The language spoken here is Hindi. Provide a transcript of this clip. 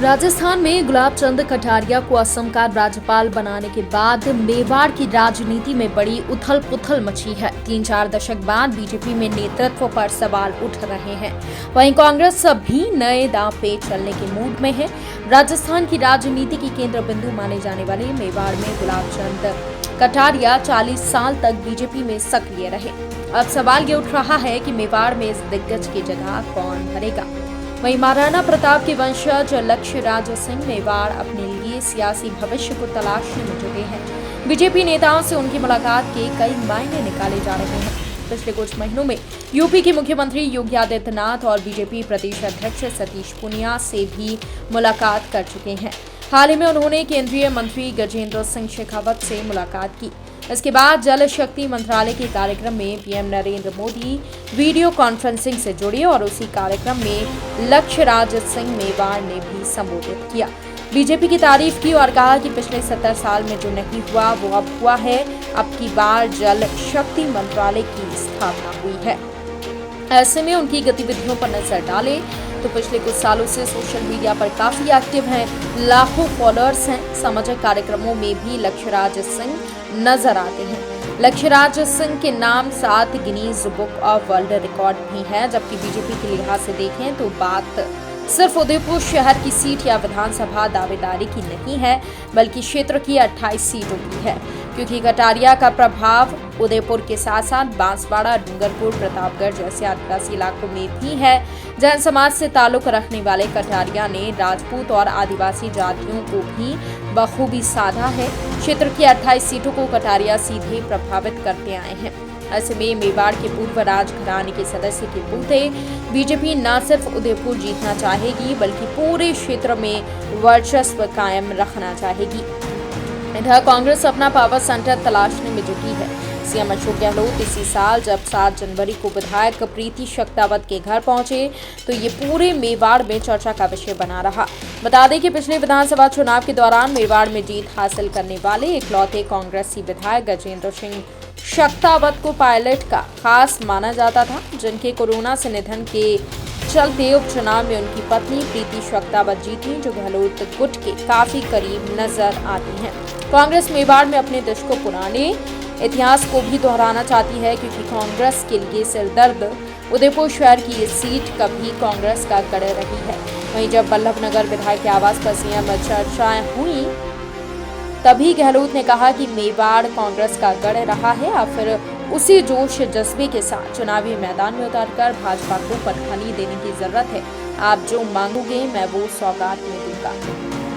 राजस्थान में गुलाब चंद कटारिया को असम का राज्यपाल बनाने के बाद मेवाड़ की राजनीति में बड़ी उथल पुथल मची है। 3-4 दशक बाद बीजेपी में नेतृत्व पर सवाल उठ रहे हैं। वहीं कांग्रेस भी नए दांव पे चलने के मूड में है। राजस्थान की राजनीति की केंद्र बिंदु माने जाने वाले मेवाड़ में गुलाब चंद कटारिया 40 साल तक बीजेपी में सक्रिय रहे। अब सवाल ये उठ रहा है कि मेवाड़ में इस दिग्गज की जगह कौन भरेगा। वहीं महाराणा प्रताप के वंशज लक्ष्यराज सिंह मेवाड़ अपने लिए सियासी भविष्य को तलाशने में जुटे हैं। बीजेपी नेताओं से उनकी मुलाकात के कई मायने निकाले जा रहे हैं। पिछले कुछ महीनों में यूपी के मुख्यमंत्री योगी आदित्यनाथ और बीजेपी प्रदेश अध्यक्ष सतीश पूनिया से भी मुलाकात कर चुके हैं। हाल ही में उन्होंने केंद्रीय मंत्री गजेंद्र सिंह शेखावत से मुलाकात की। इसके बाद जल शक्ति मंत्रालय के कार्यक्रम में PM Narendra Modi video conferencing से जुड़े और उसी कार्यक्रम में लक्ष्यराज सिंह मेवाड़ ने भी संबोधित किया। बीजेपी की तारीफ की और कहा कि पिछले 70 साल में जो नहीं हुआ वो अब हुआ है। अब की बार जल शक्ति मंत्रालय की स्थापना हुई है। ऐसे में उनकी गतिविधियों पर नजर डालें तो पिछले कुछ सालों से सोशल मीडिया पर काफी एक्टिव हैं, लाखों फॉलोअर्स हैं। सामाजिक कार्यक्रमों में भी लक्ष्यराज सिंह नजर आते हैं। लक्ष्यराज सिंह के नाम 7 Guinness book of world record भी है। जबकि बीजेपी के लिहाज से देखें तो बात सिर्फ उदयपुर शहर की सीट या विधानसभा दावेदारी की नहीं है, बल्कि क्षेत्र की 28 सीटों की है, क्योंकि कटारिया का प्रभाव उदयपुर के साथ साथ बांसवाड़ा, डूंगरपुर, प्रतापगढ़ जैसे आदिवासी इलाकों में भी है। जैन समाज से ताल्लुक रखने वाले कटारिया ने राजपूत और आदिवासी जातियों को भी बखूबी साधा है। क्षेत्र की 28 सीटों को कटारिया सीधे प्रभावित करते आए हैं। ऐसे में मेवाड़ के पूर्व राजघराने के सदस्य के बूते बीजेपी न सिर्फ उदयपुर जीतना चाहेगी, बल्कि पूरे क्षेत्र में वर्चस्व कायम रखना चाहेगी। इधर कांग्रेस अपना पावर सेंटर तलाशने में जुटी है। सीएम अशोक गहलोत इसी साल जब 7 जनवरी को विधायक प्रीति शक्तावत के घर पहुंचे तो ये पूरे मेवाड़ में चर्चा का विषय बना रहा। बता दें कि पिछले विधानसभा चुनाव के दौरान मेवाड़ में जीत हासिल करने वाले इकलौते कांग्रेसी विधायक गजेंद्र सिंह शक्तावत को पायलट का खास माना जाता था, जिनके कोरोना से निधन के चलते उपचुनाव में उनकी पत्नी प्रीति शक्तावत जीती, जो गहलोत गुट के काफी करीब नजर आती हैं। कांग्रेस मेवाड़ में अपने देश को पुराने इतिहास को भी दोहराना चाहती है, क्योंकि कांग्रेस के लिए सिरदर्द उदयपुर शहर की ये सीट कभी कांग्रेस का गढ़ रही है। वहीं जब वल्लभनगर विधायक के आवास पर सीएम चर्चाएं हुई तभी गहलोत ने कहा कि मेवाड़ कांग्रेस का गढ़ रहा है और फिर उसी जोश जज्बे के साथ चुनावी मैदान में उतरकर भाजपा को पटखनी देने की जरूरत है। आप जो मांगोगे मैं वो सौगात में दूंगा।